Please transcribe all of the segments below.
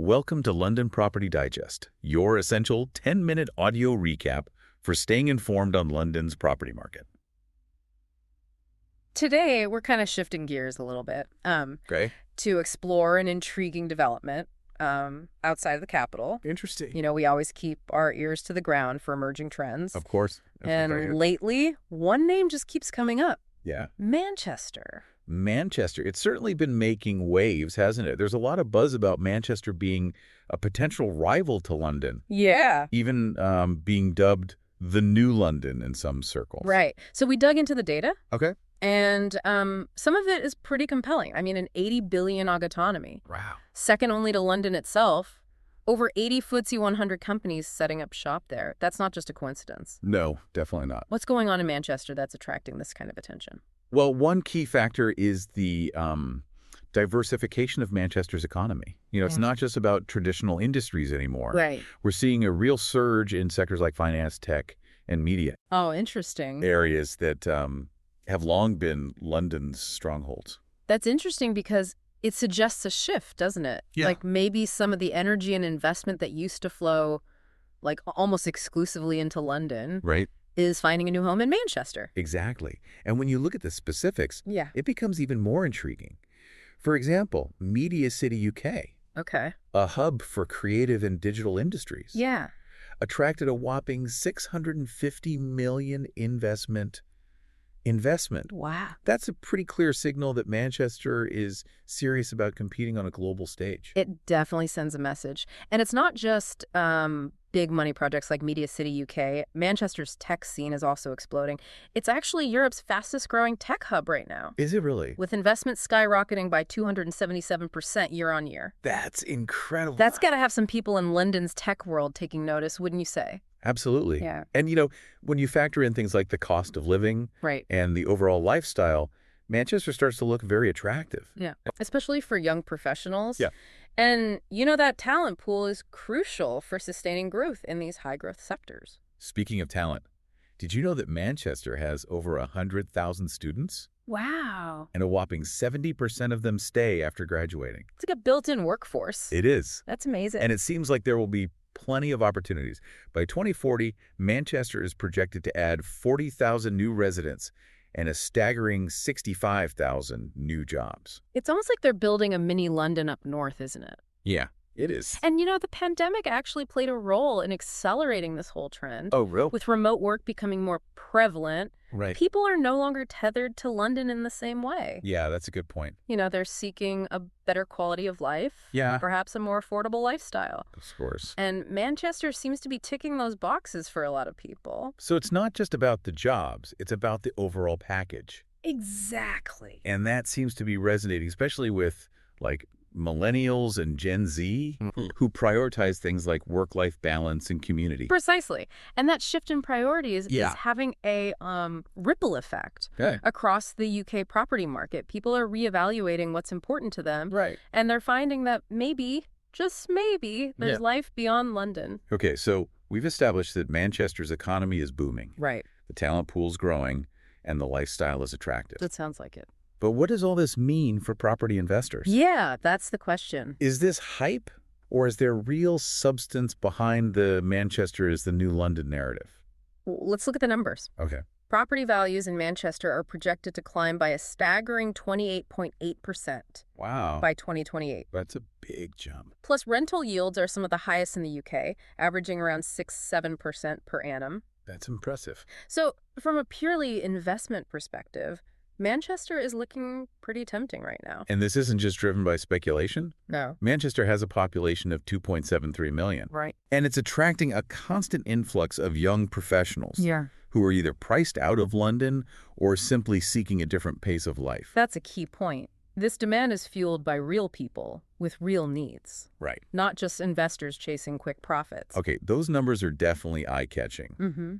Welcome to London Property Digest, your essential 10-minute audio recap for staying informed on London's property market. Today, we're kind of shifting gears a little bit Okay. to explore an intriguing development outside of the capital. Interesting. You know, we always keep our ears to the ground for emerging trends. Of course. And lately, one name just keeps coming up. Yeah. Manchester. Manchester. It's certainly been making waves, hasn't it? There's a lot of buzz about Manchester being a potential rival to London, Yeah. even being dubbed the new London in some circles. Right. So we dug into the data. Okay. And some of it is pretty compelling. I mean, an 80 billion autonomy. Wow. Second only to London itself. Over 80 FTSE 100 companies setting up shop there. That's not just a coincidence. No, definitely not. What's going on in Manchester that's attracting this kind of attention? Well, one key factor is the diversification of Manchester's economy. You know, it's not just about traditional industries anymore. Right. We're seeing a real surge in sectors like finance, tech, and media, Oh, interesting. areas that have long been London's strongholds. That's interesting because it suggests a shift, doesn't it? Yeah. Like maybe some of the energy and investment that used to flow like almost exclusively into London Right? is finding a new home in Manchester. Exactly. And when you look at the specifics, Yeah. it becomes even more intriguing. For example, Media City UK, Okay. a hub for creative and digital industries, Yeah. attracted a whopping $650 million investment. Wow. That's a pretty clear signal that Manchester is serious about competing on a global stage. It definitely sends a message. And it's not just big money projects like Media City UK. Manchester's tech scene is also exploding. It's actually Europe's fastest growing tech hub right now, Is it really? with investment skyrocketing by 277% year on year. That's incredible. That's got to have some people in London's tech world taking notice, wouldn't you say? Absolutely. Yeah. And, you know, when you factor in things like the cost of living Right. and the overall lifestyle, Manchester starts to look very attractive. Yeah. Especially for young professionals. Yeah. And, you know, that talent pool is crucial for sustaining growth in these high growth sectors. Speaking of talent, did you know that Manchester has over 100,000 students? Wow. And a whopping 70% of them stay after graduating. It's like a built-in workforce. It is. That's amazing. And it seems like there will be plenty of opportunities. By 2040, Manchester is projected to add 40,000 new residents and a staggering 65,000 new jobs. It's almost like they're building a mini London up north, isn't it? Yeah, it is. And, you know, the pandemic actually played a role in accelerating this whole trend. Oh, real? With remote work becoming more prevalent, Right. people are no longer tethered to London in the same way. Yeah, that's a good point. You know, they're seeking a better quality of life, Yeah. perhaps a more affordable lifestyle. Of course. And Manchester seems to be ticking those boxes for a lot of people. So it's not just about the jobs, it's about the overall package. Exactly. And that seems to be resonating, especially with, like, millennials and Gen Z, who prioritize things like work-life balance and community. Precisely. And that shift in priorities Yeah. is having a ripple effect Okay. across the UK property market. People are reevaluating what's important to them, Right. and they're finding that maybe, just maybe, there's life beyond London. Okay, so we've established that Manchester's economy is booming, Right. the talent pool's growing, and the lifestyle is attractive. That sounds like it. But what does all this mean for property investors? Yeah, that's the question. Is this hype, or is there real substance behind the Manchester is the new London narrative? Let's look at the numbers. Okay. Property values in Manchester are projected to climb by a staggering 28.8% Wow. by 2028. That's a big jump. Plus, rental yields are some of the highest in the UK, averaging around 6-7% per annum. That's impressive. So, from a purely investment perspective, Manchester is looking pretty tempting right now. And this isn't just driven by speculation. No. Manchester has a population of 2.73 million. Right. And it's attracting a constant influx of young professionals Yeah. who are either priced out of London or simply seeking a different pace of life. That's a key point. This demand is fueled by real people with real needs, Right. not just investors chasing quick profits. Okay, those numbers are definitely eye-catching. Mm-hmm.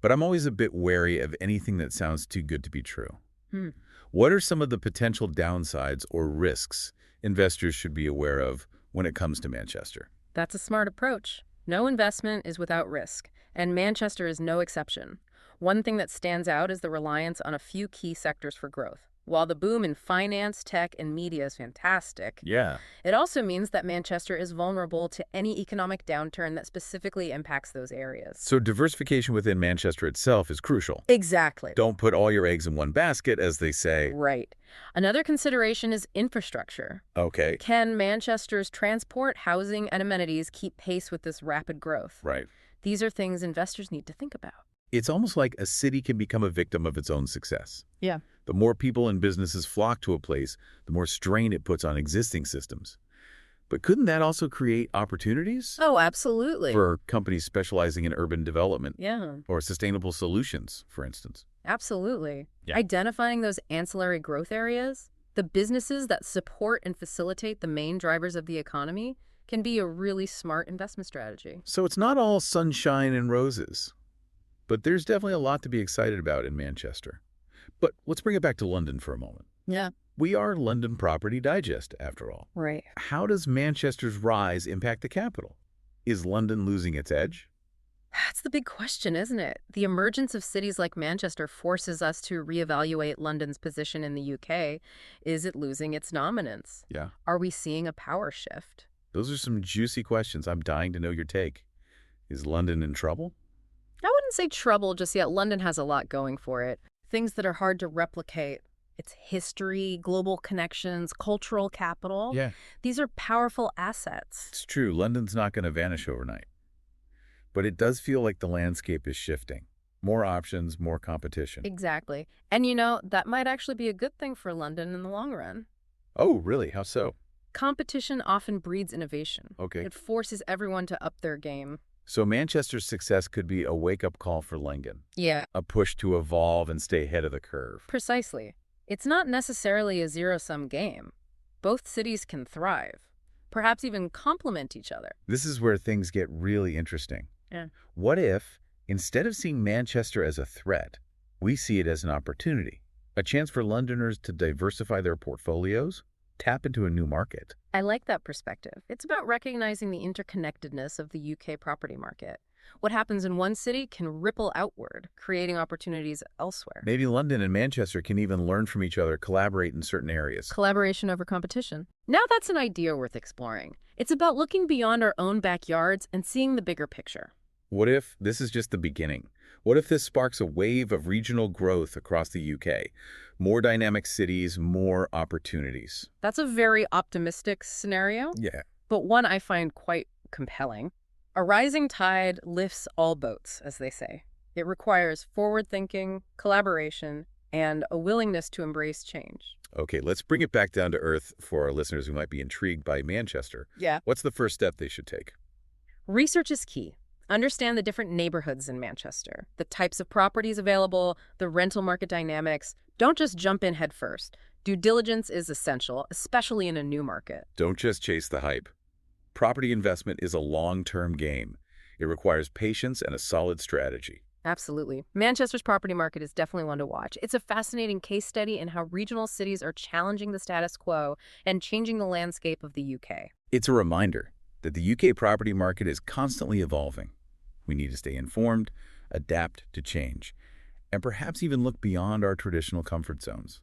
But I'm always a bit wary of anything that sounds too good to be true. Hmm. What are some of the potential downsides or risks investors should be aware of when it comes to Manchester? That's a smart approach. No investment is without risk, and Manchester is no exception. One thing that stands out is the reliance on a few key sectors for growth: While the boom in finance, tech, and media is fantastic, Yeah. it also means that Manchester is vulnerable to any economic downturn that specifically impacts those areas. So diversification within Manchester itself is crucial. Exactly. Don't put all your eggs in one basket, as they say. Right. Another consideration is infrastructure. Okay. Can Manchester's transport, housing, and amenities keep pace with this rapid growth? Right. These are things investors need to think about. It's almost like a city can become a victim of its own success. Yeah. The more people and businesses flock to a place, the more strain it puts on existing systems. But couldn't that also create opportunities Oh, absolutely. for companies specializing in urban development Yeah, or sustainable solutions, for instance? absolutely. Yeah. Identifying those ancillary growth areas, the businesses that support and facilitate the main drivers of the economy, can be a really smart investment strategy. So it's not all sunshine and roses, but there's definitely a lot to be excited about in Manchester. But let's bring it back to London for a moment. Yeah. We are London Property Digest, after all. Right. How does Manchester's rise impact the capital? Is London losing its edge? That's the big question, isn't it? The emergence of cities like Manchester forces us to reevaluate London's position in the UK. Is it losing its dominance? Yeah. Are we seeing a power shift? Those are some juicy questions. I'm dying to know your take. Is London in trouble? I wouldn't say trouble just yet. London has a lot going for it. Things that are hard to replicate. Its history, global connections, cultural capital. Yeah. These are powerful assets. It's true. London's not going to vanish overnight. But it does feel like the landscape is shifting. More options, more competition. Exactly. And that might actually be a good thing for London in the long run. Oh, really? How so? Competition often breeds innovation. Okay. It forces everyone to up their game. So Manchester's success could be a wake-up call for London, Yeah. a push to evolve and stay ahead of the curve. Precisely. It's not necessarily a zero-sum game. Both cities can thrive, perhaps even complement each other. This is where things get really interesting. Yeah. What if, instead of seeing Manchester as a threat, we see it as an opportunity, a chance for Londoners to diversify their portfolios, tap into a new market? I like that perspective. It's about recognizing the interconnectedness of the UK property market. What happens in one city can ripple outward, creating opportunities elsewhere. Maybe London and Manchester can even learn from each other, collaborate in certain areas. Collaboration over competition. Now that's an idea worth exploring. It's about looking beyond our own backyards and seeing the bigger picture. What if this is just the beginning? What if this sparks a wave of regional growth across the UK? More dynamic cities, more opportunities. That's a very optimistic scenario, Yeah. but one I find quite compelling. A rising tide lifts all boats, as they say. It requires forward-thinking, collaboration, and a willingness to embrace change. Okay, let's bring it back down to earth for our listeners who might be intrigued by Manchester. Yeah. What's the first step they should take? Research is key. Understand the different neighborhoods in Manchester, the types of properties available, the rental market dynamics. Don't just jump in head first. Due diligence is essential, especially in a new market. Don't just chase the hype. Property investment is a long-term game. It requires patience and a solid strategy. Absolutely. Manchester's property market is definitely one to watch. It's a fascinating case study in how regional cities are challenging the status quo and changing the landscape of the UK. It's a reminder that the UK property market is constantly evolving. We need to stay informed, adapt to change, and perhaps even look beyond our traditional comfort zones.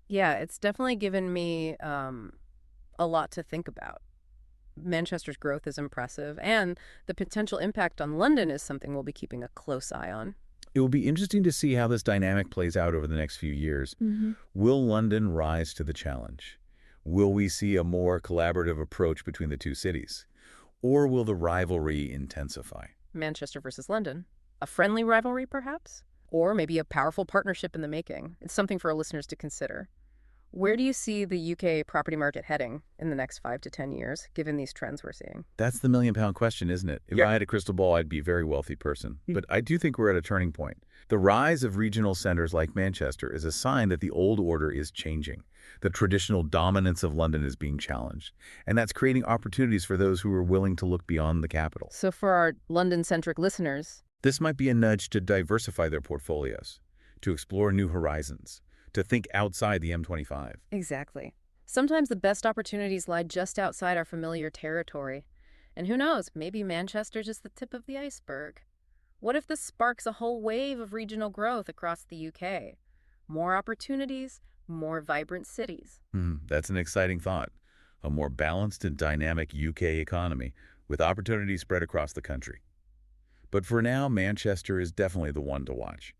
Yeah, it's definitely given me a lot to think about. Manchester's growth is impressive, and the potential impact on London is something we'll be keeping a close eye on. It will be interesting to see how this dynamic plays out over the next few years. Will London rise to the challenge? Will we see a more collaborative approach between the two cities? Or will the rivalry intensify? Manchester versus London. A friendly rivalry, perhaps? Or maybe a powerful partnership in the making. It's something for our listeners to consider. Where do you see the UK property market heading in the next 5 to 10 years, given these trends we're seeing? That's the million-pound question, isn't it? If I had a crystal ball, I'd be a very wealthy person. But I do think we're at a turning point. The rise of regional centers like Manchester is a sign that the old order is changing. The traditional dominance of London is being challenged. And that's creating opportunities for those who are willing to look beyond the capital. So for our London-centric listeners, This might be a nudge to diversify their portfolios, to explore new horizons, to think outside the M25. exactly. Sometimes the best opportunities lie just outside our familiar territory. And who knows, maybe Manchester's just the tip of the iceberg. What if this sparks a whole wave of regional growth across the UK? More opportunities, More vibrant cities. That's an exciting thought. A more balanced and dynamic UK economy with opportunities spread across the country. But for now, Manchester is definitely the one to watch.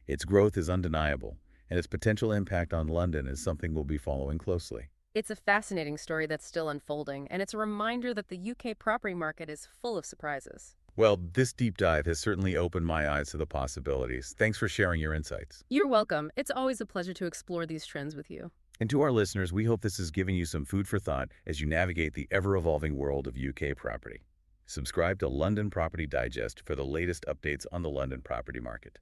Its growth is undeniable, and its potential impact on London is something we'll be following closely. It's a fascinating story that's still unfolding, and it's a reminder that the UK property market is full of surprises. Well, this deep dive has certainly opened my eyes to the possibilities. Thanks for sharing your insights. You're welcome. It's always a pleasure to explore these trends with you. And to our listeners, we hope this has given you some food for thought as you navigate the ever-evolving world of UK property. Subscribe to London Property Digest for the latest updates on the London property market.